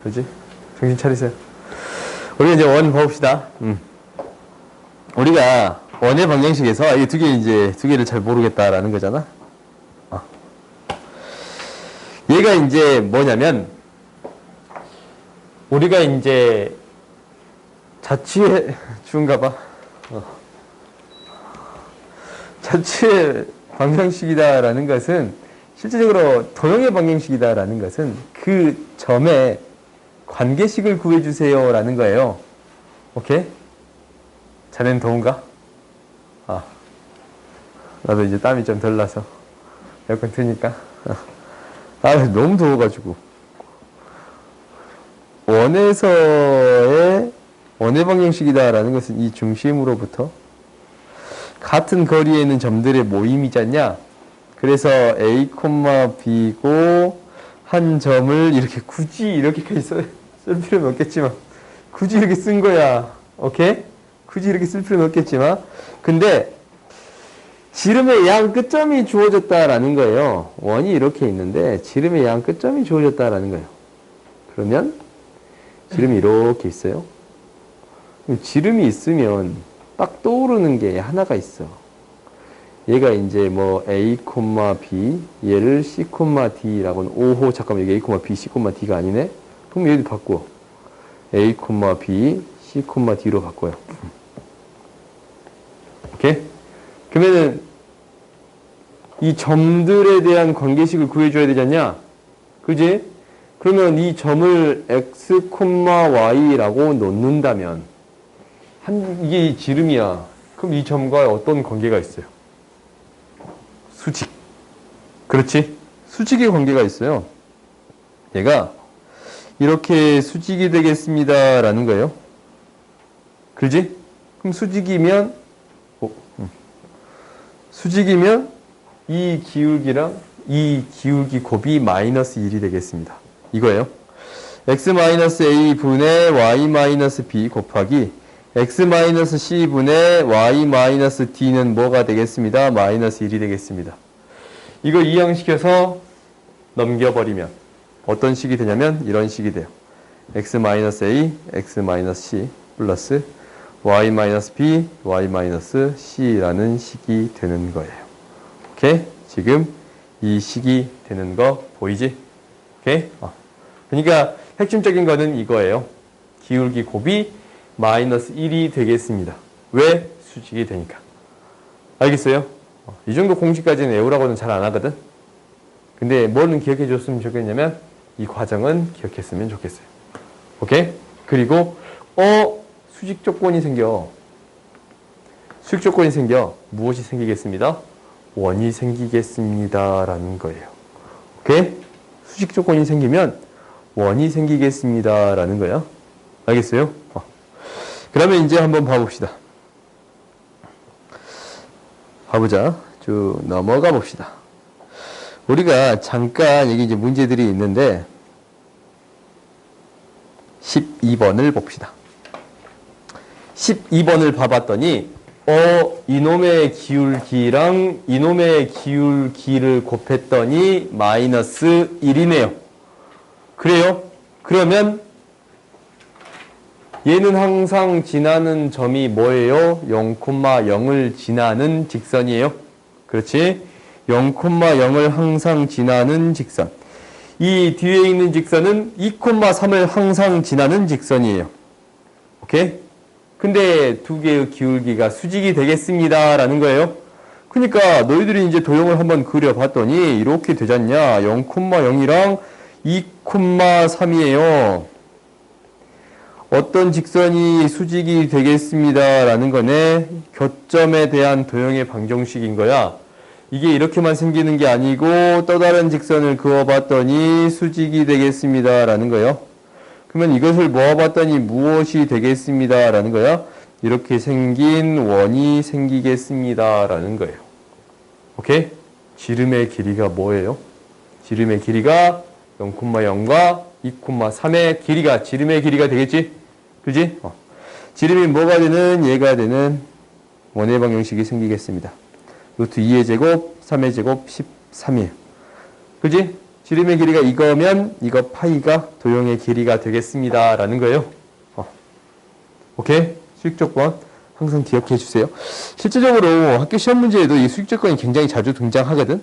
그지? 정신 차리세요. 우리가 이제 원 봅시다. 우리가 원의 방정식에서 이 두 개를 잘 모르겠다라는 거잖아. 얘가 이제 뭐냐면, 우리가 이제 자취의 주인가 봐. 자취의 방정식이다라는 것은, 실제적으로 도형의 방정식이다라는 것은 그 점에 관계식을 구해주세요 라는 거예요. 오케이? 자네는 더운가? 나도 이제 땀이 좀 덜 나서 에어컨 트니까. 너무 더워가지고. 원의 방정식이다라는 것은 이 중심으로부터 같은 거리에 있는 점들의 모임이잖냐? 그래서 A, B고 한 점을 이렇게 굳이 이렇게까지 쓸 필요는 없겠지만 굳이 이렇게 쓴 거야. 오케이? 굳이 이렇게 쓸 필요는 없겠지만 근데 지름의 양 끝점이 주어졌다라는 거예요. 원이 이렇게 있는데 지름의 양 끝점이 주어졌다라는 거예요. 그러면 지름이 이렇게 있어요. 지름이 있으면 딱 떠오르는 게 하나가 있어. 얘가 이제 뭐 A, B, 얘를 C, D라고는 오호 잠깐만 여기 A, B, C, D가 아니네? 그럼 얘도 바꾸어. A, B, C, D로 바꿔요. 오케이? 그러면은 이 점들에 대한 관계식을 구해줘야 되지 않냐? 그지? 그러면 이 점을 X, Y라고 놓는다면 이게 이 지름이야. 그럼 이 점과 어떤 관계가 있어요? 수직. 그렇지? 수직의 관계가 있어요. 얘가 이렇게 수직이 되겠습니다. 라는 거예요. 그지? 그럼 수직이면 이 기울기랑 이 기울기 곱이 마이너스 1이 되겠습니다. 이거예요. x-a 분의 y-b 곱하기 x-c 분의 y-d는 뭐가 되겠습니다? 마이너스 1이 되겠습니다. 이거 이항시켜서 넘겨버리면 어떤 식이 되냐면 이런 식이 돼요. x-a, x-c 플러스 y-b, y-c라는 식이 되는 거예요. 오케이? 지금 이 식이 되는 거 보이지? 오케이? 그러니까 핵심적인 거는 이거예요. 기울기 곱이 마이너스 1이 되겠습니다. 왜? 수직이 되니까. 알겠어요? 이 정도 공식까지는 외우라고는 잘 안 하거든? 근데 뭐는 기억해 줬으면 좋겠냐면 이 과정은 기억했으면 좋겠어요. 오케이? 그리고 수직 조건이 생겨. 수직 조건이 생겨. 무엇이 생기겠습니다? 원이 생기겠습니다. 라는 거예요. 오케이? 수직 조건이 생기면 원이 생기겠습니다. 라는 거야. 알겠어요? 그러면 이제 한번 봐봅시다. 봐보자. 쭉 넘어가 봅시다. 우리가 잠깐 여기 이제 문제들이 있는데 12번을 봅시다. 12번을 봐봤더니 이놈의 기울기랑 이놈의 기울기를 곱했더니 마이너스 1이네요. 그래요? 그러면 얘는 항상 지나는 점이 뭐예요? 0,0을 지나는 직선이에요. 그렇지? 0,0을 항상 지나는 직선. 이 뒤에 있는 직선은 2,3을 항상 지나는 직선이에요. 오케이? 근데 두 개의 기울기가 수직이 되겠습니다. 라는 거예요. 그러니까 너희들이 이제 도형을 한번 그려봤더니 이렇게 되잖냐? 0,0이랑 2,3이에요. 어떤 직선이 수직이 되겠습니다. 라는 거네. 교점에 대한 도형의 방정식인 거야. 이게 이렇게만 생기는 게 아니고 또 다른 직선을 그어봤더니 수직이 되겠습니다. 라는 거예요. 그러면 이것을 모아봤더니 무엇이 되겠습니다. 라는 거야. 이렇게 생긴 원이 생기겠습니다. 라는 거예요. 오케이? 지름의 길이가 뭐예요? 지름의 길이가 0,0과 2,3의 길이가 지름의 길이가 되겠지? 그지? 지름이 뭐가 되는 얘가 되는 원의 방정식이 생기겠습니다. 루트 2의 제곱, 3의 제곱, 13이에요. 그지? 지름의 길이가 이거면 이거 파이가 도형의 길이가 되겠습니다. 라는 거예요. 오케이? 수익 조건 항상 기억해 주세요. 실제적으로 학교 시험 문제에도 이 수익 조건이 굉장히 자주 등장하거든.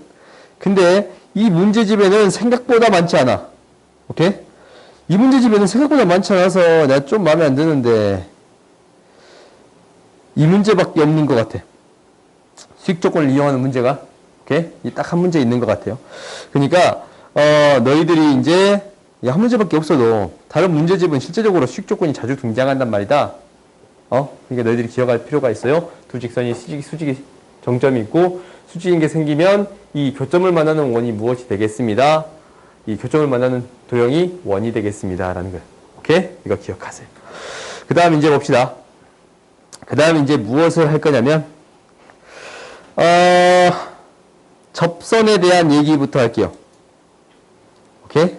근데 이 문제집에는 생각보다 많지 않아. 오케이? 이 문제집에는 생각보다 많지 않아서 내가 좀 마음에 안 드는데 이 문제밖에 없는 것 같아. 수익 조건을 이용하는 문제가. 오케이? 딱 한 문제 있는 것 같아요. 그러니까 너희들이 이제 한 문제밖에 없어도 다른 문제집은 실제적으로 수익 조건이 자주 등장한단 말이다. 그러니까 너희들이 기억할 필요가 있어요. 두 직선이 수직이 정점이 있고 수직인 게 생기면 이 교점을 만나는 원이 무엇이 되겠습니다. 이 교점을 만나는 도형이 원이 되겠습니다. 라는 거예요. 오케이? 이거 기억하세요. 그 다음 이제 봅시다. 그 다음 이제 무엇을 할 거냐면 접선에 대한 얘기부터 할게요. 오케이?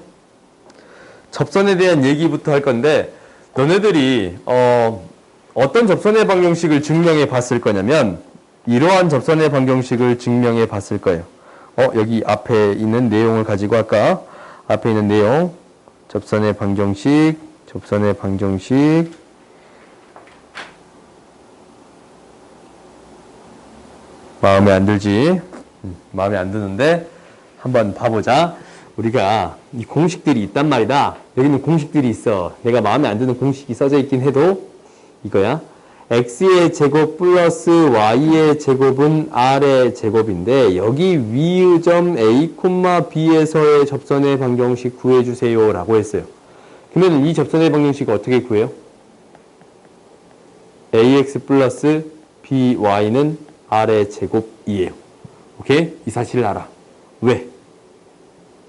접선에 대한 얘기부터 할 건데 너네들이 어떤 접선의 방정식을 증명해 봤을 거냐면 이러한 접선의 방정식을 증명해 봤을 거예요. 여기 앞에 있는 내용을 가지고 할까? 앞에 있는 내용 접선의 방정식 마음에 안 들지? 마음에 안 드는데 한번 봐보자. 우리가 이 공식들이 있단 말이다. 여기는 공식들이 있어. 내가 마음에 안 드는 공식이 써져 있긴 해도 이거야. x의 제곱 플러스 y의 제곱은 r의 제곱인데 여기 위의 점 a, b에서의 접선의 방정식 구해주세요 라고 했어요. 그러면 이 접선의 방정식을 어떻게 구해요? ax 플러스 by는 r의 제곱이에요. 오케이? 이 사실을 알아. 왜?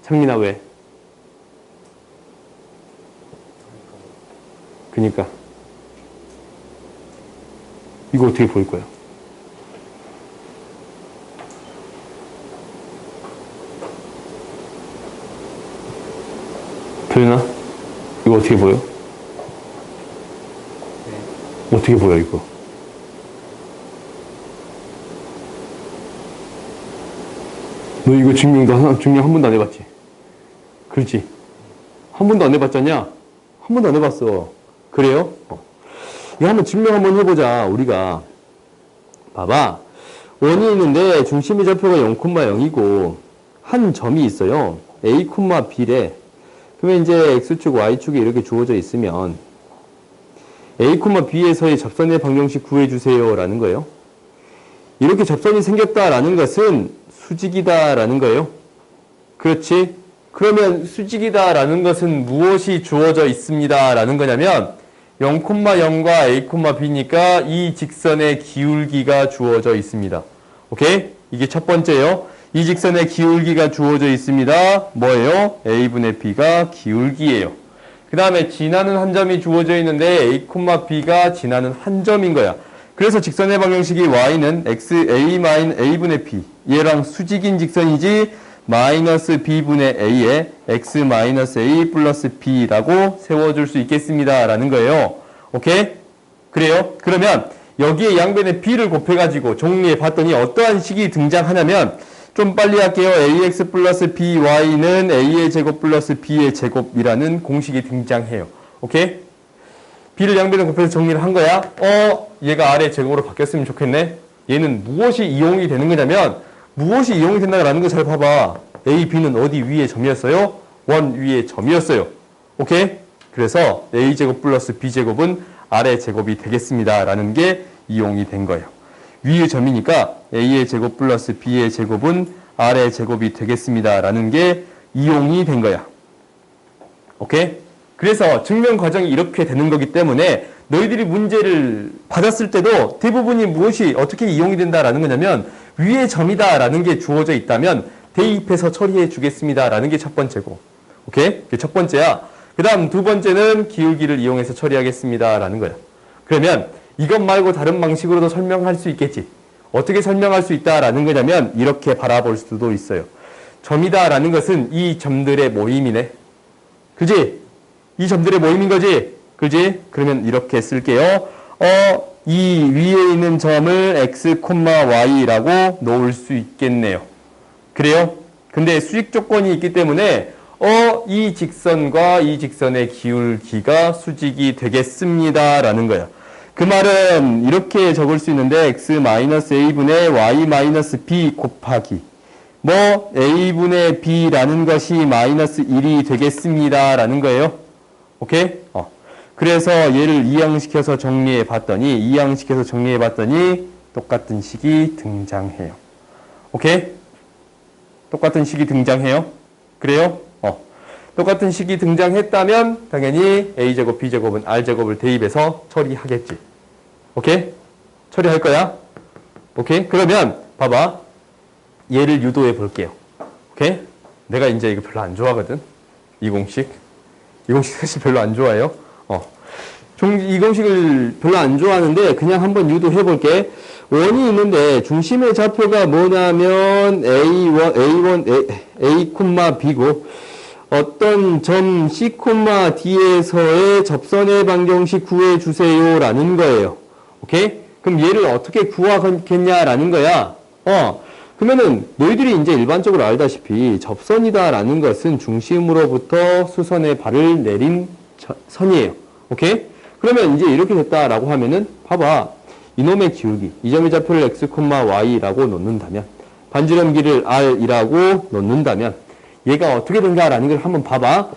창민아 왜? 그니까 이거 어떻게 보일 거야? 도윤아? 이거 어떻게 보여? 네. 어떻게 보여 이거? 너 이거 증명 한 번도 안 해봤지? 그렇지? 한 번도 안 해봤잖냐? 한 번도 안 해봤어. 그래요? 이거 한번 증명 한번 해보자. 우리가 봐봐. 원이 있는데 중심의 좌표가 0,0이고 한 점이 있어요. A, B래. 그러면 이제 X축, Y축이 이렇게 주어져 있으면 A, B에서의 접선의 방정식 구해주세요 라는 거예요. 이렇게 접선이 생겼다라는 것은 수직이다라는 거예요. 그렇지? 그러면 수직이다라는 것은 무엇이 주어져 있습니다 라는 거냐면 0,0과 A, B니까 이 직선의 기울기가 주어져 있습니다. 오케이? 이게 첫 번째요. 이 직선의 기울기가 주어져 있습니다. 뭐예요? A분의 B가 기울기예요. 그 다음에 지나는 한 점이 주어져 있는데 A, B가 지나는 한 점인 거야. 그래서 직선의 방정식이 Y는 A분의 B 얘랑 수직인 직선이지 마이너스 B분의 A에 X 마이너스 A 플러스 B라고 세워줄 수 있겠습니다. 라는 거예요. 오케이? 그래요? 그러면 여기에 양변에 B를 곱해가지고 정리해 봤더니 어떠한 식이 등장하냐면 좀 빨리 할게요. AX 플러스 BY는 A의 제곱 플러스 B의 제곱이라는 공식이 등장해요. 오케이? B를 양변에 곱해서 정리를 한 거야. 얘가 R의 제곱으로 바뀌었으면 좋겠네. 얘는 무엇이 이용이 되는 거냐면 무엇이 이용이 된다라는 거 잘 봐봐. A, B는 어디 위에 점이었어요? 원 위에 점이었어요. 오케이? 그래서 A제곱 플러스 B제곱은 R의 제곱이 되겠습니다. 라는 게 이용이 된 거예요. 위의 점이니까 A의 제곱 플러스 B의 제곱은 R의 제곱이 되겠습니다. 라는 게 이용이 된 거야. 오케이? 그래서 증명 과정이 이렇게 되는 거기 때문에 너희들이 문제를 받았을 때도 대부분이 무엇이 어떻게 이용이 된다라는 거냐면 위의 점이다 라는 게 주어져 있다면 대입해서 처리해 주겠습니다 라는 게 첫 번째고 오케이? 그게 첫 번째야. 그 다음 두 번째는 기울기를 이용해서 처리하겠습니다 라는 거야. 그러면 이것 말고 다른 방식으로도 설명할 수 있겠지. 어떻게 설명할 수 있다라는 거냐면 이렇게 바라볼 수도 있어요. 점이다 라는 것은 이 점들의 모임이네. 그지? 이 점들의 모임인 거지? 그지? 그러면 이렇게 쓸게요. 이 위에 있는 점을 x, y라고 놓을 수 있겠네요. 그래요? 근데 수직 조건이 있기 때문에 이 직선과 이 직선의 기울기가 수직이 되겠습니다. 라는 거야. 그 말은 이렇게 적을 수 있는데 x-a분의 y-b 곱하기 a분의 b라는 것이 마이너스 1이 되겠습니다. 라는 거예요. 오케이? 그래서 얘를 이항시켜서 정리해 봤더니 똑같은 식이 등장해요. 오케이? 똑같은 식이 등장해요. 그래요? 똑같은 식이 등장했다면 당연히 a제곱 b제곱은 r제곱을 대입해서 처리하겠지. 오케이? 처리할 거야. 오케이? 그러면 봐봐. 얘를 유도해 볼게요. 오케이? 내가 이제 이거 별로 안 좋아하거든. 이 공식 사실 별로 안 좋아해요. 이 공식을 별로 안 좋아하는데 그냥 한번 유도해 볼게. 원이 있는데 중심의 좌표가 뭐냐면 A, B고 어떤 점 C, D에서의 접선의 방정식 구해주세요 라는 거예요. 오케이? 그럼 얘를 어떻게 구하겠냐라는 거야. 그러면은 너희들이 이제 일반적으로 알다시피 접선이다 라는 것은 중심으로부터 수선의 발을 내린 선이에요. 오케이? 그러면 이제 이렇게 됐다라고 하면은 봐봐. 이놈의 기울기, 이 점의 좌표를 x, y라고 놓는다면 반지름기를 r이라고 놓는다면 얘가 어떻게 된다라는 걸 한번 봐봐.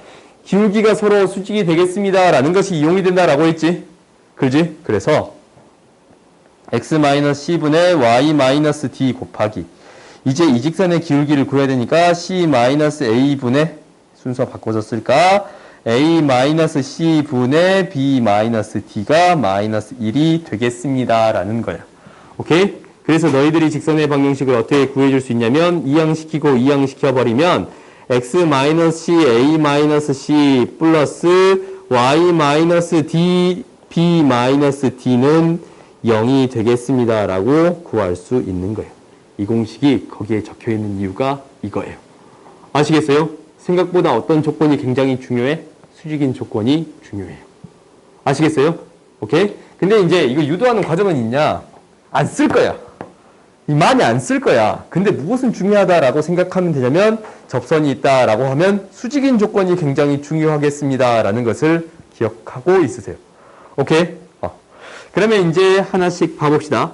기울기가 서로 수직이 되겠습니다라는 것이 이용이 된다라고 했지. 그렇지? 그래서 x-c분의 y-d 곱하기 이제 이 직선의 기울기를 구해야 되니까 c-a분의 순서 바꿔줬을까? a-c분의 b-d가 마이너스 1이 되겠습니다. 라는 거야. 오케이? 그래서 너희들이 직선의 방정식을 어떻게 구해줄 수 있냐면 이항시키고 이항시켜버리면 x-c, a-c 플러스 y-d, b-d는 0이 되겠습니다. 라고 구할 수 있는 거예요. 이 공식이 거기에 적혀있는 이유가 이거예요. 아시겠어요? 생각보다 어떤 조건이 굉장히 중요해? 수직인 조건이 중요해요. 아시겠어요? 오케이? 근데 이제 이거 유도하는 과정은 있냐? 안 쓸 거야. 많이 안 쓸 거야. 근데 무엇은 중요하다라고 생각하면 되냐면 접선이 있다라고 하면 수직인 조건이 굉장히 중요하겠습니다. 라는 것을 기억하고 있으세요. 오케이? 그러면 이제 하나씩 봐봅시다.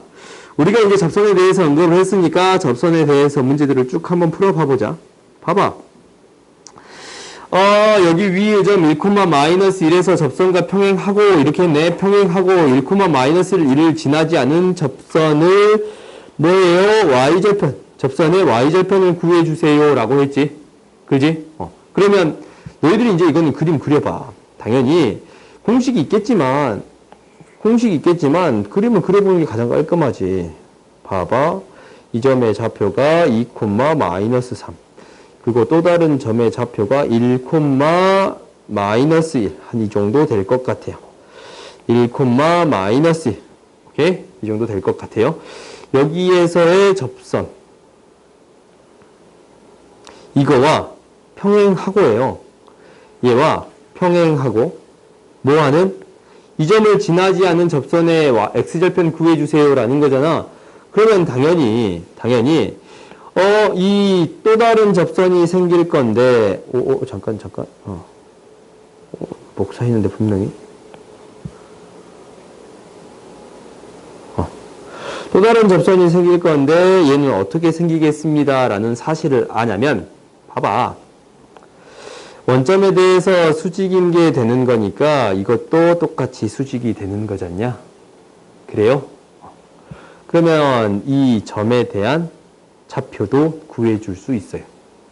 우리가 이제 접선에 대해서 언급을 했으니까 접선에 대해서 문제들을 쭉 한번 풀어봐 보자. 봐봐. 여기 위에 점 1,-1에서 접선과 평행하고 이렇게 했네. 평행하고 1,-1을 지나지 않은 접선을 뭐예요? y절편. 접선의 y절편을 구해주세요. 라고 했지. 그지? 그러면 너희들이 이제 이거는 그림 그려봐. 당연히 공식이 있겠지만 그림을 그려보는 게 가장 깔끔하지. 봐봐. 이 점의 좌표가 2,-3. 그리고 또 다른 점의 좌표가 1, -1. 한 이 정도 될 것 같아요. 1, -1. 오케이? 이 정도 될 것 같아요. 여기에서의 접선. 이거와 평행하고예요. 얘와 평행하고 뭐하는? 이 점을 지나지 않은 접선의 x절편 구해주세요 라는 거잖아. 그러면 당연히 이 또 다른 접선이 생길 건데 잠깐 복사 했는데 분명히 또 다른 접선이 생길 건데 얘는 어떻게 생기겠습니다 라는 사실을 아냐면 봐봐. 원점에 대해서 수직인 게 되는 거니까 이것도 똑같이 수직이 되는 거잖냐? 그래요? 그러면 이 점에 대한 좌표도 구해줄 수 있어요.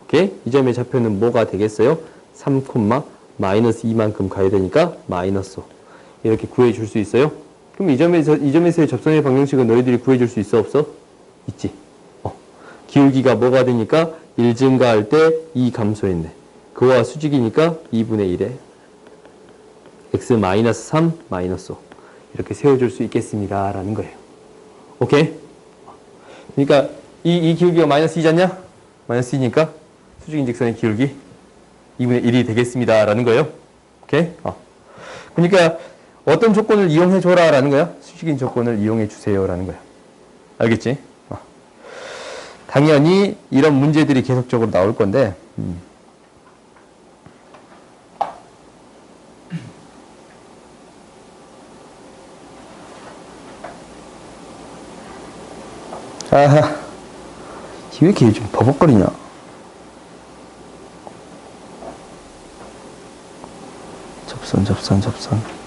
오케이? 이 점의 좌표는 뭐가 되겠어요? 3,-2만큼 가야 되니까 마이너스 5. 이렇게 구해줄 수 있어요? 그럼 이 점에서의 접선의 방정식은 너희들이 구해줄 수 있어? 없어? 있지. 기울기가 뭐가 되니까 1 증가할 때 2 감소했네. 그와 수직이니까 2분의 1에 x-3 마이너스 5 이렇게 세워줄 수 있겠습니다 라는 거예요. 오케이? 그러니까 이 기울기가 마이너스 2잖냐? 마이너스 2니까 수직인 직선의 기울기 2분의 1이 되겠습니다 라는 거예요. 오케이? 그러니까 어떤 조건을 이용해 줘라 라는 거야? 수직인 조건을 이용해 주세요 라는 거야. 알겠지? 당연히 이런 문제들이 계속적으로 나올 건데, 아하, 왜 이렇게 좀 버벅거리냐? 접선.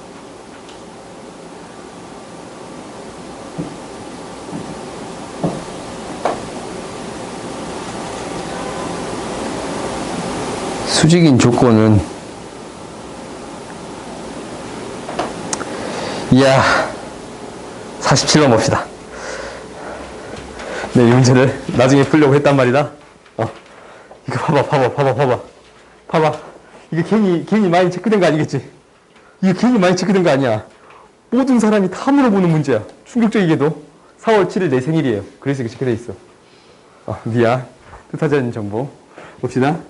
수직인 조건은, 이야, 47번 봅시다. 네, 이 문제를 나중에 풀려고 했단 말이다. 이거 봐봐. 이게 괜히 많이 체크된 거 아니겠지? 이게 괜히 많이 체크된 거 아니야. 모든 사람이 다 물어보는 문제야. 충격적이게도 4월 7일 내 생일이에요. 그래서 이게 체크돼 있어. 미안. 뜻하지 않은 정보. 봅시다.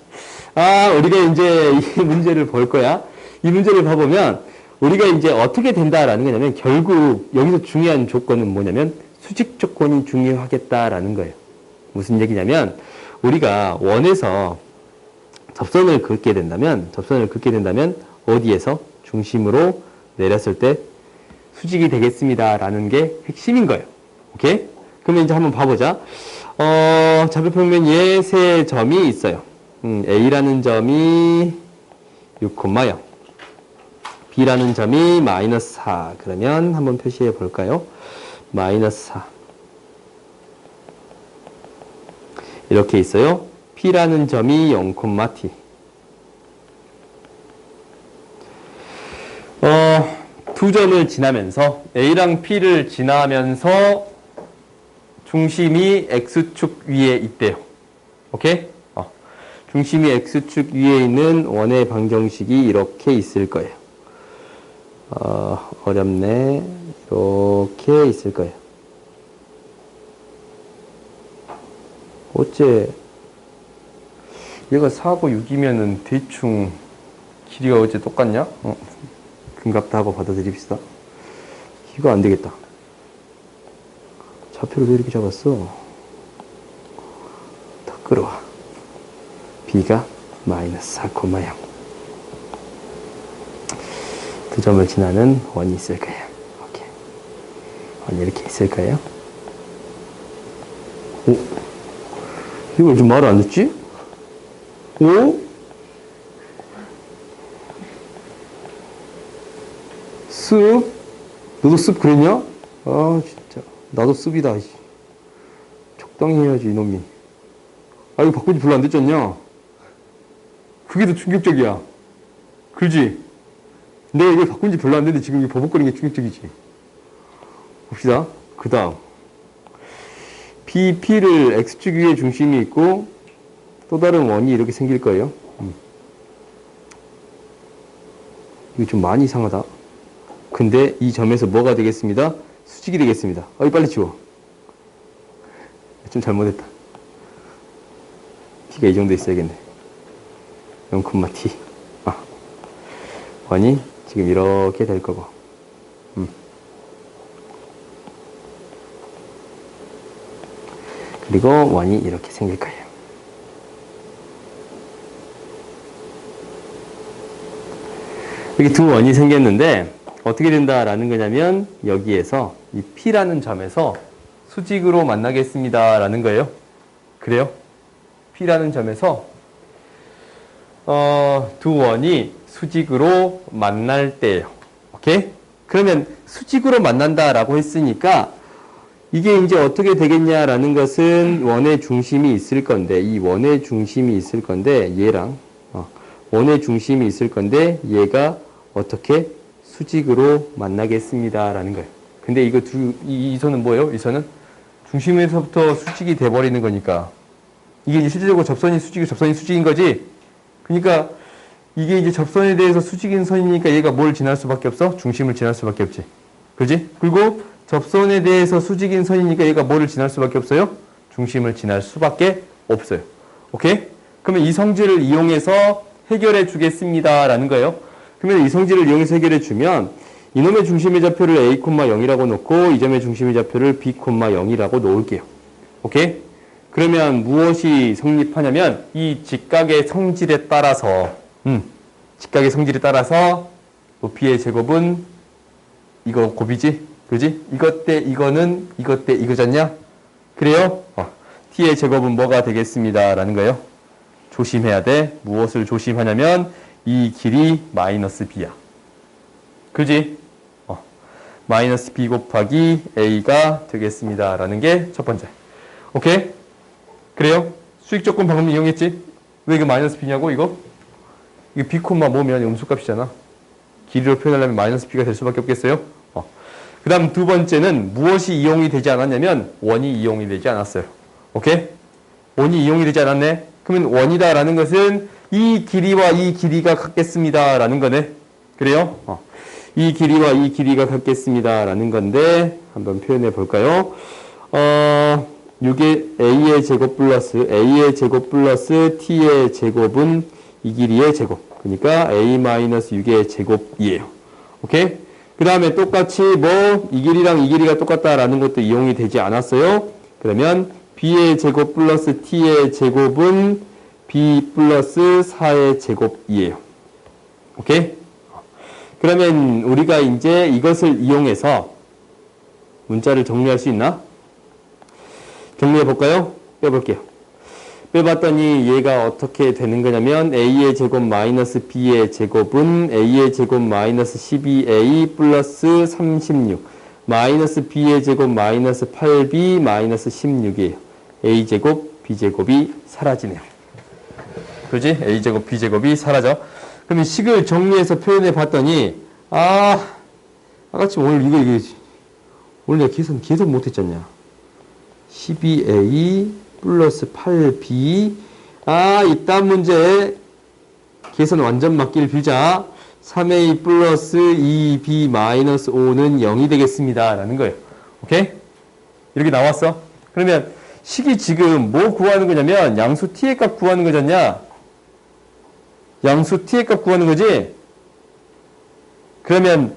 우리가 이제 이 문제를 볼 거야. 이 문제를 봐보면 우리가 이제 어떻게 된다라는 거냐면 결국 여기서 중요한 조건은 뭐냐면 수직 조건이 중요하겠다라는 거예요. 무슨 얘기냐면 우리가 원에서 접선을 긋게 된다면 어디에서 중심으로 내렸을 때 수직이 되겠습니다라는 게 핵심인 거예요. 오케이? 그러면 이제 한번 봐보자. 좌표평면에 세 점이 있어요. A라는 점이 6,0, B라는 점이 마이너스 4. 그러면 한번 표시해 볼까요? 마이너스 4. 이렇게 있어요. P라는 점이 0,T. 두 점을 지나면서 A랑 P를 지나면서 중심이 X축 위에 있대요. 오케이? 중심이 X축 위에 있는 원의 방정식이 이렇게 있을 거예요. 어렵네. 이렇게 있을 거예요. 어째 얘가 4고 6이면은 대충 길이가 어째 똑같냐? 금값다 하고 받아들입시다. 이거 안 되겠다. 좌표를 왜 이렇게 잡았어? 더 끌어와. B가 마이너스 4,0. 두 점을 지나는 원이 있을 거예요. 오케이. 원이 이렇게 있을 거예요. 이걸 좀 말을 안 듣지? 습? 너도 습 그랬냐? 진짜. 나도 습이다. 적당히 해야지, 이놈이. 이거 바꾸지 별로 안 됐지 않냐? 그게 더 충격적이야. 그지? 내가 이걸 바꾼 지 별로 안 됐는데 지금 이게 버벅거리는 게 충격적이지. 봅시다. 그 다음. P를 X축 위에 중심이 있고 또 다른 원이 이렇게 생길 거예요. 이거 좀 많이 이상하다. 근데 이 점에서 뭐가 되겠습니다? 수직이 되겠습니다. 이거 빨리 지워. 좀 잘못했다. T가 이 정도 있어야겠네. 0,T. 원이 지금 이렇게 될 거고. 그리고 원이 이렇게 생길 거예요. 이렇게 두 원이 생겼는데 어떻게 된다라는 거냐면 여기에서 이 P라는 점에서 수직으로 만나겠습니다라는 거예요. 그래요? P라는 점에서 두 원이 수직으로 만날 때예요. 오케이? 그러면 수직으로 만난다라고 했으니까 이게 이제 어떻게 되겠냐라는 것은 원의 중심이 있을 건데 이 원의 중심이 있을 건데 얘랑 원의 중심이 있을 건데 얘가 어떻게 수직으로 만나겠습니다라는 거예요. 근데 이거 이 선은 뭐예요? 이 선은 중심에서부터 수직이 돼버리는 거니까 이게 이제 실질적으로 접선이 수직인 거지. 그러니까 이게 이제 접선에 대해서 수직인 선이니까 얘가 뭘 지날 수밖에 없어? 중심을 지날 수밖에 없지. 그지? 그리고 접선에 대해서 수직인 선이니까 얘가 뭐를 지날 수밖에 없어요? 중심을 지날 수밖에 없어요. 오케이? 그러면 이 성질을 이용해서 해결해 주겠습니다라는 거예요. 그러면 이 성질을 이용해서 해결해 주면 이놈의 중심의 좌표를 A, 0이라고 놓고 이 점의 중심의 좌표를 B, 0이라고 놓을게요. 오케이? 그러면 무엇이 성립하냐면 이 직각의 성질에 따라서 직각의 성질에 따라서 높이의 제곱은 이거 곱이지? 그지? 이것 대 이거는 이것 대 이거잖냐? 그래요? t의 제곱은 뭐가 되겠습니다. 라는 거예요. 조심해야 돼. 무엇을 조심하냐면 이 길이 마이너스 b야. 그지? 마이너스 b 곱하기 a가 되겠습니다. 라는 게 첫 번째. 오케이? 그래요? 수익 조건 방금 이용했지? 왜 이거 마이너스 b냐고, 이거? 이거 b, 뭐면 음수값이잖아. 길이로 표현하려면 마이너스 b가 될 수밖에 없겠어요? 그 다음 두 번째는 무엇이 이용이 되지 않았냐면 원이 이용이 되지 않았어요. 오케이? 원이 이용이 되지 않았네? 그러면 원이다라는 것은 이 길이와 이 길이가 같겠습니다. 라는 거네. 그래요? 이 길이와 이 길이가 같겠습니다. 라는 건데, 한번 표현해 볼까요? 이게 a의 제곱 플러스 t의 제곱은 이 길이의 제곱. 그러니까 a-6의 제곱이에요. 오케이? 그 다음에 똑같이 이 길이랑 이 길이가 똑같다라는 것도 이용이 되지 않았어요. 그러면 b의 제곱 플러스 t의 제곱은 b 플러스 4의 제곱이에요. 오케이? 그러면 우리가 이제 이것을 이용해서 문자를 정리할 수 있나? 정리해 볼까요? 빼볼게요. 빼봤더니 얘가 어떻게 되는 거냐면 a의 제곱 마이너스 b의 제곱은 a의 제곱 마이너스 12a 플러스 36 마이너스 b의 제곱 마이너스 8b 마이너스 16이에요. a제곱 b제곱이 사라지네요. 그지? a제곱 b제곱이 사라져. 그러면 식을 정리해서 표현해 봤더니 아까치 오늘 이거 오늘 내가 계산 못했잖냐. 12a 플러스 8b 이딴 문제 계산 완전 맞기를 빌자. 3a 플러스 2b 마이너스 5는 0이 되겠습니다. 라는 거예요. 오케이? 이렇게 나왔어. 그러면 식이 지금 뭐 구하는 거냐면 양수 t의 값 구하는 거잖냐. 양수 t의 값 구하는 거지. 그러면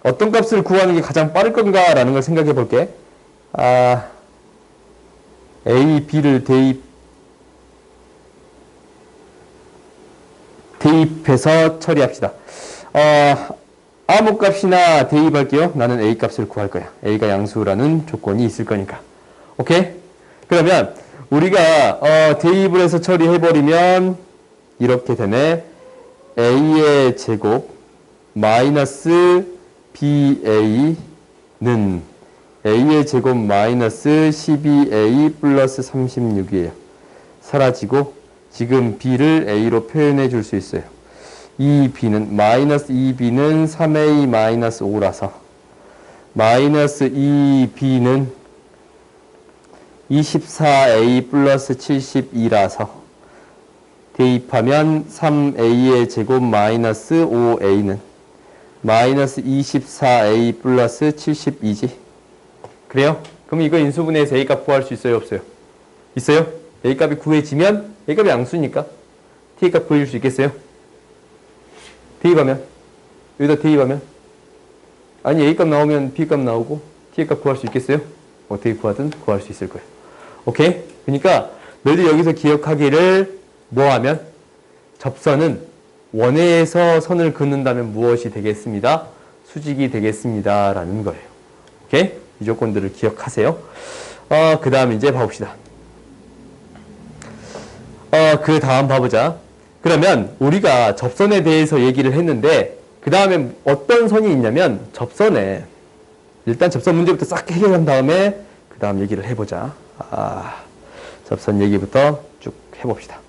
어떤 값을 구하는 게 가장 빠를 건가 라는 걸 생각해 볼게. a, b를 대입해서 처리합시다. 아무 값이나 대입할게요. 나는 a 값을 구할 거야. a가 양수라는 조건이 있을 거니까. 오케이? 그러면 우리가 대입을 해서 처리해버리면 이렇게 되네. a의 제곱 마이너스 ba는 a의 제곱 마이너스 12a 플러스 36이에요. 사라지고 지금 b를 a로 표현해 줄 수 있어요. 이 b는 마이너스 2b는 3a 마이너스 5라서 마이너스 2b는 24a 플러스 72라서 대입하면 3a의 제곱 마이너스 5a는 마이너스 24a 플러스 72지. 그래요? 그럼 이거 인수분해해서 a 값 구할 수 있어요? 없어요? 있어요? a 값이 구해지면 a 값이 양수니까 t 값 구해줄 수 있겠어요? 대입하면 여기다 대입하면 아니 a 값 나오면 b 값 나오고 t 값 구할 수 있겠어요? 어떻게 구하든 구할 수 있을 거예요. 오케이? 그러니까 너희들 여기서 기억하기를 뭐하면 접선은 원에서 선을 긋는다면 무엇이 되겠습니다? 수직이 되겠습니다. 라는 거예요. 오케이? 이 조건들을 기억하세요. 그 다음 이제 봐봅시다. 그 다음 봐보자. 그러면 우리가 접선에 대해서 얘기를 했는데 그 다음에 어떤 선이 있냐면 접선에 일단 접선 문제부터 싹 해결한 다음에 그 다음 얘기를 해보자. 접선 얘기부터 쭉 해봅시다.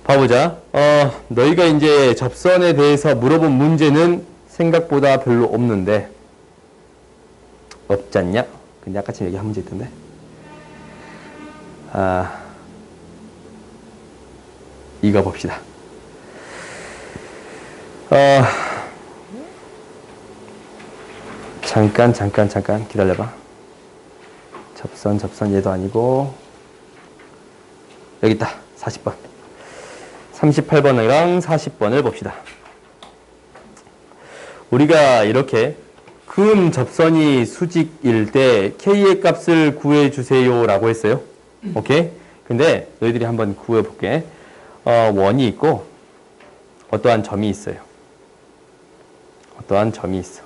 봐보자. 너희가 이제 접선에 대해서 물어본 문제는 생각보다 별로 없는데 없지 않냐? 근데 아까처럼 얘기한 문제 있던데. 이거 봅시다. 잠깐 기다려봐. 접선 얘도 아니고 여기 있다. 40번. 38번이랑 40번을 봅시다. 우리가 이렇게 금 접선이 수직일 때 k의 값을 구해주세요 라고 했어요. 오케이? 근데 너희들이 한번 구해볼게. 원이 있고 어떠한 점이 있어요. 어떠한 점이 있어.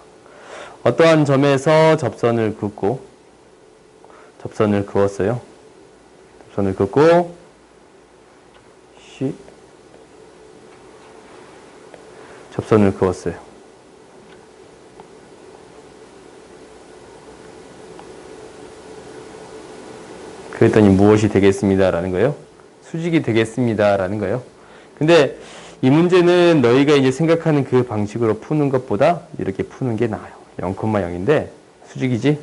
어떠한 점에서 접선을 긋고 접선을 그었어요. 접선을 긋고 접선을 그었어요. 그랬더니 무엇이 되겠습니다라는 거예요? 수직이 되겠습니다라는 거예요. 근데 이 문제는 너희가 이제 생각하는 그 방식으로 푸는 것보다 이렇게 푸는 게 나아요. 0,0인데 수직이지?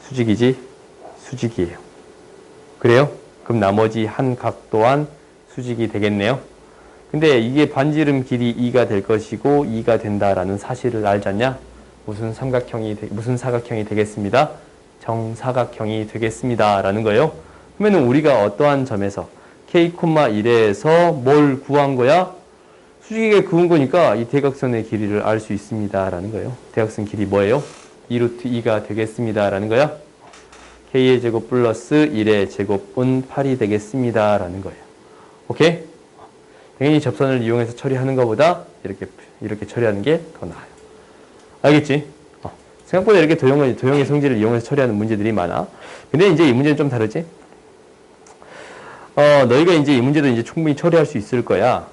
수직이지? 수직이에요. 그래요? 그럼 나머지 한 각 또한 수직이 되겠네요. 근데 이게 반지름 길이 2가 될 것이고 2가 된다라는 사실을 알잖냐? 무슨 사각형이 되겠습니다? 정사각형이 되겠습니다. 라는 거예요. 그러면 우리가 어떠한 점에서 K,1에서 뭘 구한 거야? 수직에 그은 거니까 이 대각선의 길이를 알 수 있습니다. 라는 거예요. 대각선 길이 뭐예요? 2루트 2가 되겠습니다. 라는 거야. K의 제곱 플러스 1의 제곱은 8이 되겠습니다. 라는 거예요. 오케이? 당연히 접선을 이용해서 처리하는 것보다 이렇게 처리하는 게 더 나아요. 알겠지? 생각보다 이렇게 도형의 성질을 이용해서 처리하는 문제들이 많아. 근데 이제 이 문제는 좀 다르지? 너희가 이제 이 문제도 이제 충분히 처리할 수 있을 거야.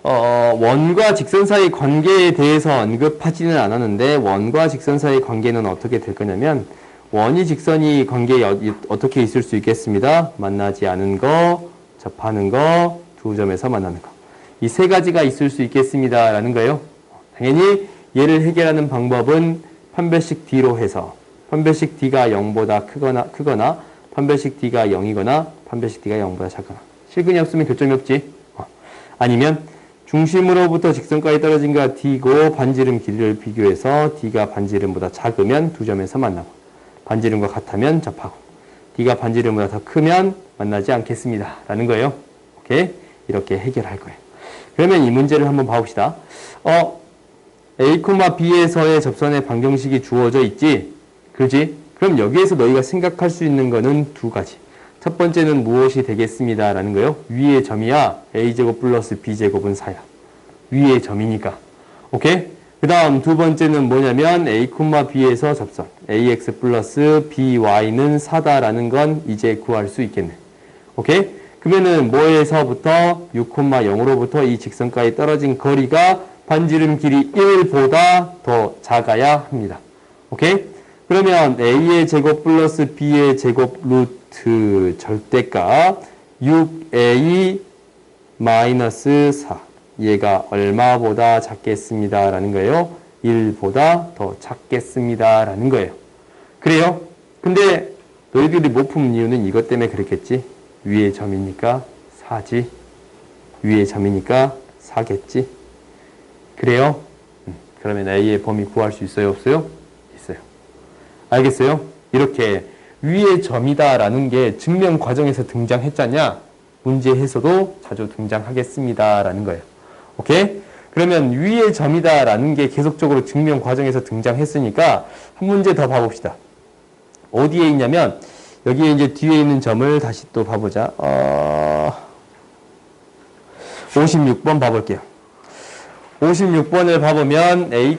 원과 직선 사이 관계에 대해서 언급하지는 않았는데, 원과 직선 사이 관계는 어떻게 될 거냐면, 원이 직선이 관계에 어떻게 있을 수 있겠습니다. 만나지 않은 거, 접하는 거, 두 점에서 만나는 거. 이 세 가지가 있을 수 있겠습니다. 라는 거예요. 당연히 얘를 해결하는 방법은 판별식 D로 해서, 판별식 D가 0보다 크거나, 판별식 D가 0이거나, 판별식 D가 0보다 작거나. 실근이 없으면 교점이 없지. 아니면 중심으로부터 직선까지 떨어진 가 D고 반지름 길이를 비교해서 D가 반지름보다 작으면 두 점에서 만나고, 반지름과 같으면 접하고, D가 반지름보다 더 크면 만나지 않겠습니다. 라는 거예요. 오케이? 이렇게 해결할 거예요. 그러면 이 문제를 한번 봐봅시다. A, B에서의 접선의 방정식이 주어져 있지? 그렇지? 그럼 여기에서 너희가 생각할 수 있는 거는 두 가지. 첫 번째는 무엇이 되겠습니다. 라는 거예요. 위의 점이야. A제곱 플러스 B제곱은 4야. 위의 점이니까. 오케이? 그 다음 두 번째는 뭐냐면 A, B에서 접선. AX 플러스 BY는 4다라는 건 이제 구할 수 있겠네. 오케이? 그러면은 뭐에서부터 6,0으로부터 이 직선까지 떨어진 거리가 반지름 길이 1보다 더 작아야 합니다. 오케이? 그러면 A의 제곱 플러스 B의 제곱 루트 절대값 6A 마이너스 4. 얘가 얼마보다 작겠습니다. 라는 거예요. 1보다 더 작겠습니다. 라는 거예요. 그래요? 근데 너희들이 못 푼 이유는 이것 때문에 그랬겠지? 위의 점이니까 4지. 위의 점이니까 4겠지. 그래요? 그러면 A의 범위 구할 수 있어요? 없어요? 있어요. 알겠어요? 이렇게 위의 점이다라는 게 증명 과정에서 등장했잖냐? 문제에서도 자주 등장하겠습니다라는 거예요. 오케이? 그러면 위의 점이다라는 게 계속적으로 증명 과정에서 등장했으니까 한 문제 더 봐봅시다. 어디에 있냐면 여기에 이제 뒤에 있는 점을 다시 또 봐보자. 56번 봐볼게요. 56번을 봐보면 A,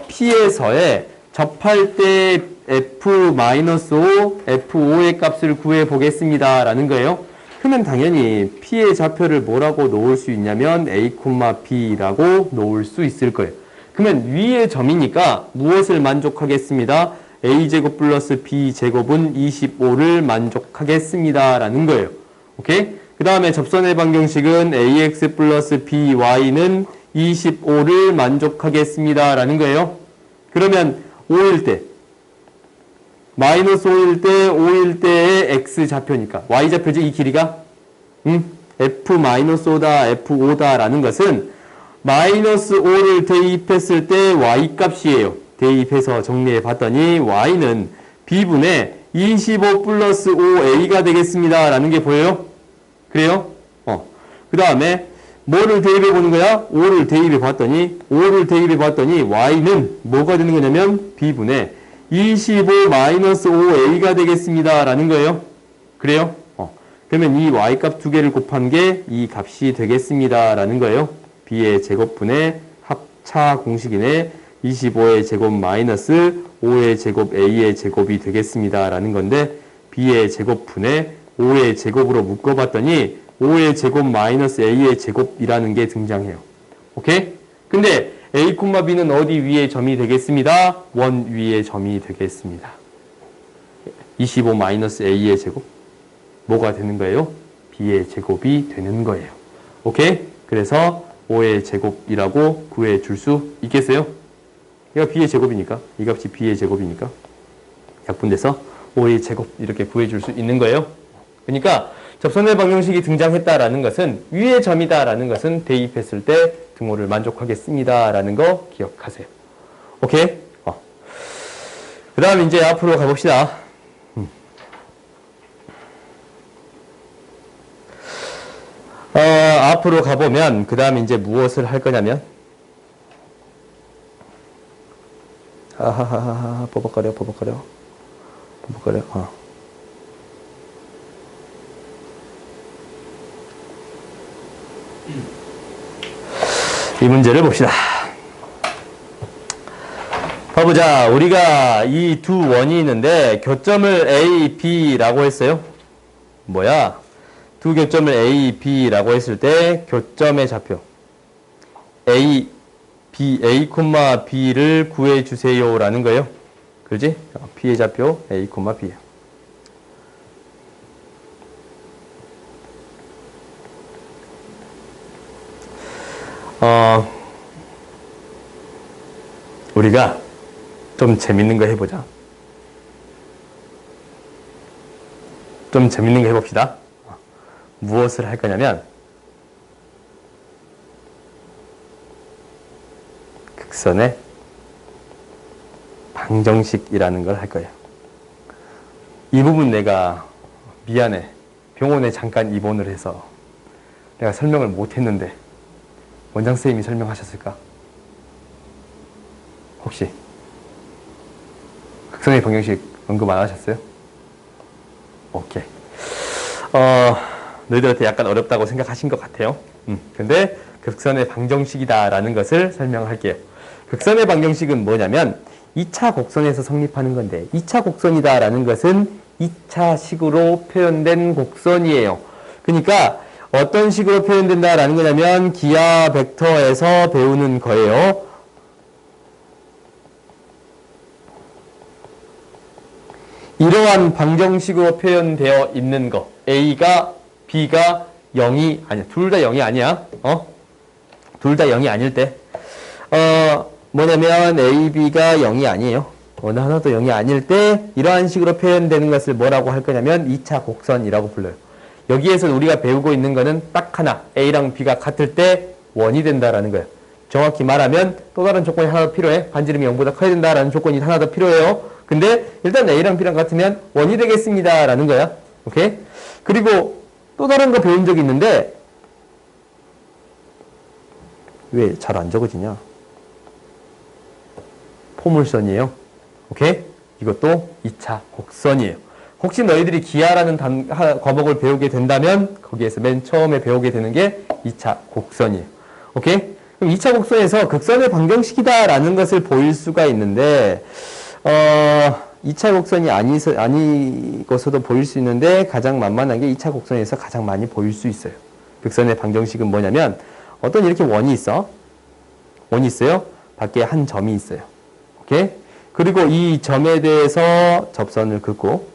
P에서의 접할 때 F-5, F5의 값을 구해 보겠습니다. 라는 거예요. 그러면 당연히 P의 좌표를 뭐라고 놓을 수 있냐면 A, B라고 놓을 수 있을 거예요. 그러면 위의 점이니까 무엇을 만족하겠습니다? A제곱 플러스 B제곱은 25를 만족하겠습니다. 라는 거예요. 오케이? 그 다음에 접선의 방정식은 AX 플러스 BY는 25를 만족하겠습니다. 라는 거예요. 그러면 5일 때, 마이너스 5일 때, 5일 때의 X 좌표니까. Y 좌표지, 이 길이가? F-5다, F5다 라는 것은 마이너스 5를 대입했을 때 Y 값이에요. 대입해서 정리해 봤더니 Y는 B분의 25 플러스 5A가 되겠습니다. 라는 게 보여요? 그래요? 그 다음에 뭐를 대입해 보는 거야? 5를 대입해 봤더니 Y는 뭐가 되는 거냐면 B분의 25 마이너스 5A가 되겠습니다. 라는 거예요. 그래요? 그러면 이 y값 두 개를 곱한 게 이 값이 되겠습니다. 라는 거예요. b의 제곱분의 합차 공식이네 25의 제곱 마이너스 5의 제곱 a의 제곱이 되겠습니다. 라는 건데 b의 제곱분의 5의 제곱으로 묶어봤더니 5의 제곱 마이너스 a의 제곱이라는 게 등장해요. 오케이? 근데 a, b는 어디 위에 점이 되겠습니다? 원 위에 점이 되겠습니다. 25 마이너스 a의 제곱 뭐가 되는 거예요? b의 제곱이 되는 거예요. 오케이? 그래서 5의 제곱이라고 구해 줄 수 있겠어요? 이거 b의 제곱이니까 이 값이 b의 제곱이니까 약분돼서 5의 제곱 이렇게 구해 줄 수 있는 거예요. 그러니까 접선의 방정식이 등장했다라는 것은 위의 점이다라는 것은 대입했을 때 등호를 만족하겠습니다라는 거 기억하세요. 오케이? 그 다음 이제 앞으로 가봅시다. 앞으로 가보면 그 다음 이제 무엇을 할 거냐면 하하하하 버벅거려 이 문제를 봅시다. 봐보자. 우리가 이 두 원이 있는데 교점을 A, B라고 했어요. 뭐야? 두 교점을 A, B라고 했을 때 교점의 좌표 A, B를 구해주세요 라는 거예요. 그렇지? B의 좌표 A, B예요. 우리가 좀 재밌는 거 해보자. 좀 재밌는 거 해봅시다. 무엇을 할 거냐면 극선의 방정식이라는 걸 할 거예요. 이 부분 내가 미안해. 병원에 잠깐 입원을 해서 내가 설명을 못했는데 원장 선생님이 설명하셨을까? 혹시 극선의 방정식 언급 안 하셨어요? 오케이. 너희들한테 약간 어렵다고 생각하신 것 같아요. 근데 극선의 방정식이다라는 것을 설명할게요. 극선의 방정식은 뭐냐면 2차 곡선에서 성립하는 건데 2차 곡선이다라는 것은 2차 식으로 표현된 곡선이에요. 그러니까 어떤 식으로 표현된다라는 거냐면 기하 벡터에서 배우는 거예요. 이러한 방정식으로 표현되어 있는 거 A가 B가 0이 아니야. 둘 다 0이 아니야. 둘 다 0이 아닐 때 뭐냐면 A, B가 0이 아니에요. 어느 하나도 0이 아닐 때 이러한 식으로 표현되는 것을 뭐라고 할 거냐면 2차 곡선이라고 불러요. 여기에서 우리가 배우고 있는 거는 딱 하나. A랑 B가 같을 때 원이 된다라는 거예요. 정확히 말하면 또 다른 조건이 하나 더 필요해. 반지름이 0보다 커야 된다라는 조건이 하나 더 필요해요. 근데 일단 A랑 B랑 같으면 원이 되겠습니다 라는 거야. 오케이? 그리고 또 다른 거 배운 적이 있는데 왜 잘 안 적어지냐? 포물선이에요. 오케이? 이것도 2차 곡선이에요. 혹시 너희들이 기하라는 과목을 배우게 된다면 거기에서 맨 처음에 배우게 되는 게 2차 곡선이에요. 오케이? 그럼 2차 곡선에서 극선의 방정식이다 라는 것을 보일 수가 있는데 2차 곡선이 아니고서도 보일 수 있는데 가장 만만한 게 2차 곡선에서 가장 많이 보일 수 있어요. 극선의 방정식은 뭐냐면 어떤 이렇게 원이 있어. 원이 있어요. 밖에 한 점이 있어요. 오케이? 그리고 이 점에 대해서 접선을 긋고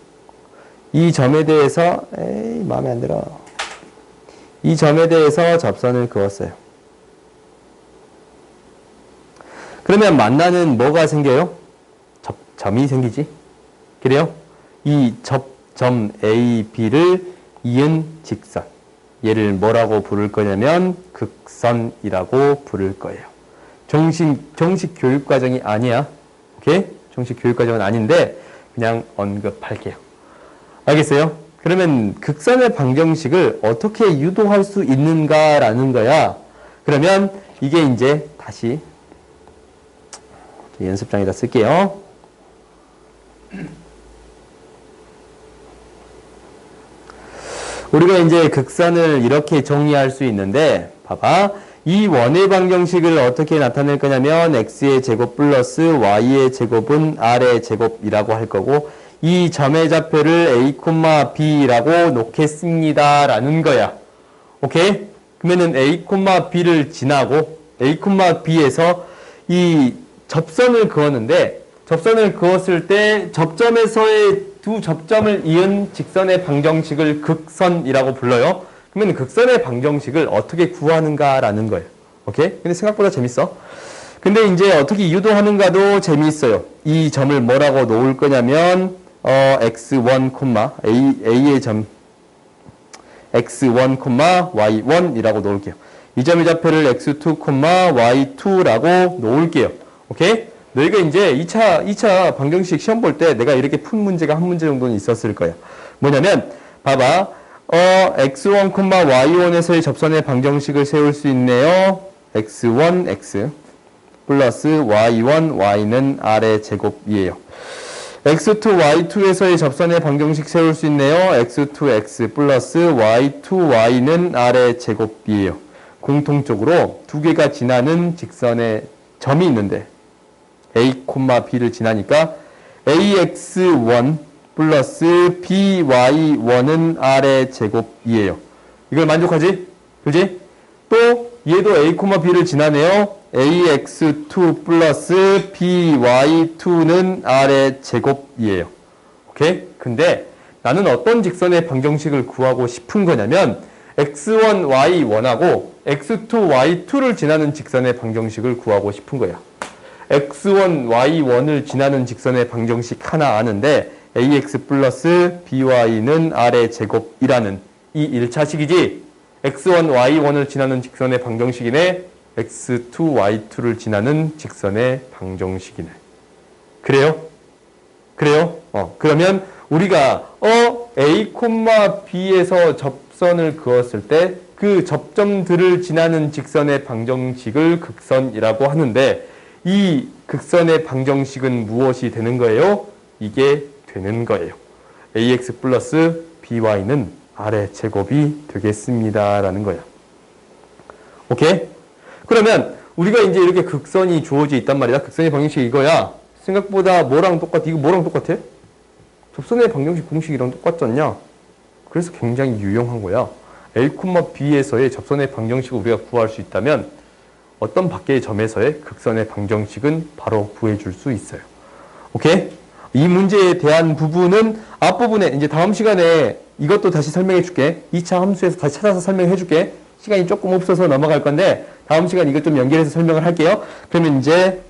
이 점에 대해서 마음에 안 들어. 이 점에 대해서 접선을 그었어요. 그러면 만나는 뭐가 생겨요? 점이 생기지. 그래요? 이 접점 A, B를 이은 직선. 얘를 뭐라고 부를 거냐면 극선이라고 부를 거예요. 정식 교육과정이 아니야. 오케이? 정식 교육과정은 아닌데 그냥 언급할게요. 알겠어요? 그러면 극선의 방정식을 어떻게 유도할 수 있는가라는 거야. 그러면 이게 이제 다시 연습장에다 쓸게요. 우리가 이제 극선을 이렇게 정리할 수 있는데, 봐봐. 이 원의 방정식을 어떻게 나타낼 거냐면, x의 제곱 플러스 y의 제곱은 r의 제곱이라고 할 거고, 이 점의 좌표를 a, b라고 놓겠습니다. 라는 거야. 오케이? 그러면은 a, b를 지나고, a, b에서 이 접선을 그었는데, 접선을 그었을 때 접점에서의 두 접점을 이은 직선의 방정식을 극선이라고 불러요. 그러면 극선의 방정식을 어떻게 구하는가라는 거예요. 오케이? 근데 생각보다 재밌어. 근데 이제 어떻게 유도하는가도 재미있어요. 이 점을 뭐라고 놓을 거냐면 x1, a의 점 x1, y1이라고 놓을게요. 이 점의 좌표를 x2, y2라고 놓을게요. 오케이? 너희가 이제 2차 방정식 시험 볼 때 내가 이렇게 푼 문제가 한 문제 정도는 있었을 거야. 뭐냐면, 봐봐. x1, y1에서의 접선의 방정식을 세울 수 있네요. x1, x 플러스 y1, y는 r의 제곱이에요. x2, y2에서의 접선의 방정식 세울 수 있네요. x2, x 플러스 y2, y는 r의 제곱이에요. 공통적으로 두 개가 지나는 직선의 점이 있는데 a, b를 지나니까 ax1 플러스 by1은 r의 제곱이에요. 이걸 만족하지? 그지? 또 얘도 a, b를 지나네요. ax2 플러스 by2는 r의 제곱이에요. 오케이? 근데 나는 어떤 직선의 방정식을 구하고 싶은 거냐면 x1, y1하고 x2, y2를 지나는 직선의 방정식을 구하고 싶은 거야. x1, y1을 지나는 직선의 방정식 하나 아는데 ax 플러스 by는 r의 제곱이라는 이 1차식이지 x1, y1을 지나는 직선의 방정식이네 x2, y2를 지나는 직선의 방정식이네. 그래요? 그래요? 그러면 우리가 a, b에서 접선을 그었을 때 그 접점들을 지나는 직선의 방정식을 극선이라고 하는데 이 극선의 방정식은 무엇이 되는 거예요? 이게 되는 거예요. ax 플러스 by는 r의 제곱이 되겠습니다. 라는 거야. 오케이? 그러면 우리가 이제 이렇게 극선이 주어져 있단 말이야. 극선의 방정식이 이거야. 생각보다 뭐랑 똑같아? 이거 뭐랑 똑같아? 접선의 방정식 공식이랑 똑같잖냐? 그래서 굉장히 유용한 거야. a, b에서의 접선의 방정식을 우리가 구할 수 있다면 어떤 밖의 점에서의 극선의 방정식은 바로 구해줄 수 있어요. 오케이? 이 문제에 대한 부분은 앞부분에 이제 다음 시간에 이것도 다시 설명해 줄게. 2차 함수에서 다시 찾아서 설명해 줄게. 시간이 조금 없어서 넘어갈 건데 다음 시간 이것 좀 연결해서 설명을 할게요. 그러면 이제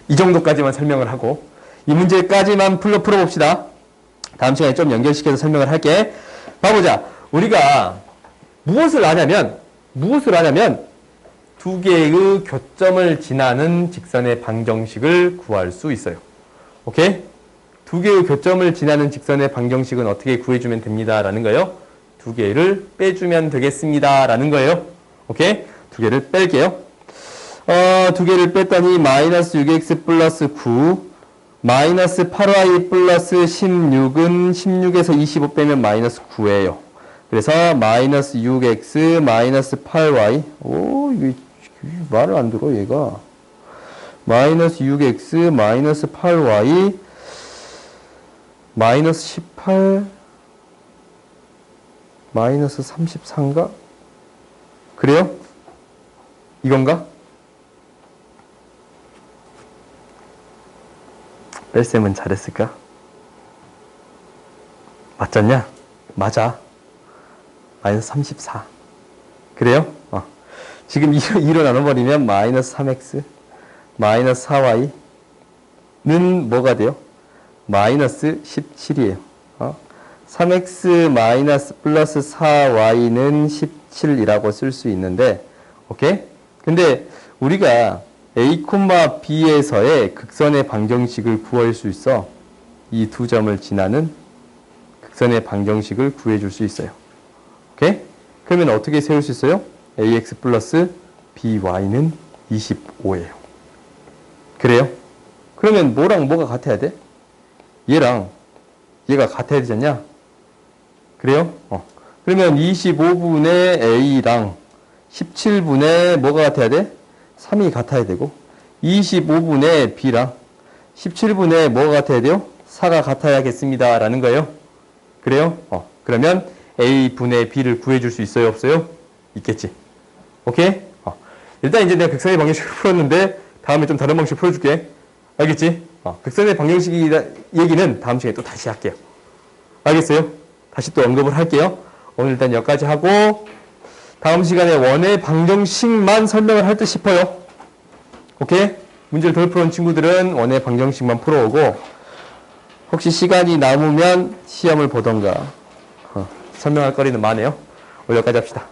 이 정도까지만 설명을 하고 이 문제까지만 풀어봅시다. 다음 시간에 좀 연결시켜서 설명을 할게. 봐보자. 우리가 무엇을 아냐면 두 개의 교점을 지나는 직선의 방정식을 구할 수 있어요. 오케이? 두 개의 교점을 지나는 직선의 방정식은 어떻게 구해주면 됩니다. 라는 거예요. 두 개를 빼주면 되겠습니다. 라는 거예요. 오케이? 두 개를 뺄게요. 두 개를 뺐더니 마이너스 6x 플러스 9 마이너스 8y 플러스 16은 16에서 25 빼면 마이너스 9예요. 그래서 마이너스 6x 마이너스 8y 이게 말을 안 들어 얘가. 마이너스 6x 마이너스 8y 마이너스 18 마이너스 33인가? 그래요? 이건가? 뺄셈은 잘했을까? 맞잖냐? 맞아. 마이너스 34. 그래요? 지금 2로 나눠버리면 마이너스 3x 마이너스 4y는 뭐가 돼요? 마이너스 17이에요. 3x 마이너스 플러스 4y는 17이라고 쓸 수 있는데, 오케이? 근데 우리가 a, b에서의 극선의 방정식을 구할 수 있어. 이 두 점을 지나는 극선의 방정식을 구해줄 수 있어요. 오케이? 그러면 어떻게 세울 수 있어요? ax 플러스 by는 25예요. 그래요? 그러면 뭐랑 뭐가 같아야 돼? 얘랑 얘가 같아야 되지 않냐? 그래요? 그러면 25분의 A랑 17분의 뭐가 같아야 돼? 3이 같아야 되고 25분의 B랑 17분의 뭐가 같아야 돼요? 4가 같아야겠습니다. 라는 거예요. 그래요? 그러면 A분의 B를 구해줄 수 있어요? 없어요? 있겠지. 오케이? 일단 이제 내가 극선의 방정식을 풀었는데 다음에 좀 다른 방식 풀어줄게. 알겠지? 극선의 방정식 얘기는 다음 시간에 또 다시 할게요. 알겠어요? 다시 또 언급을 할게요. 오늘 일단 여기까지 하고 다음 시간에 원의 방정식만 설명을 할 듯 싶어요. 오케이? 문제를 덜 풀어온 친구들은 원의 방정식만 풀어오고 혹시 시간이 남으면 시험을 보던가 설명할 거리는 많네요. 오늘 여기까지 합시다.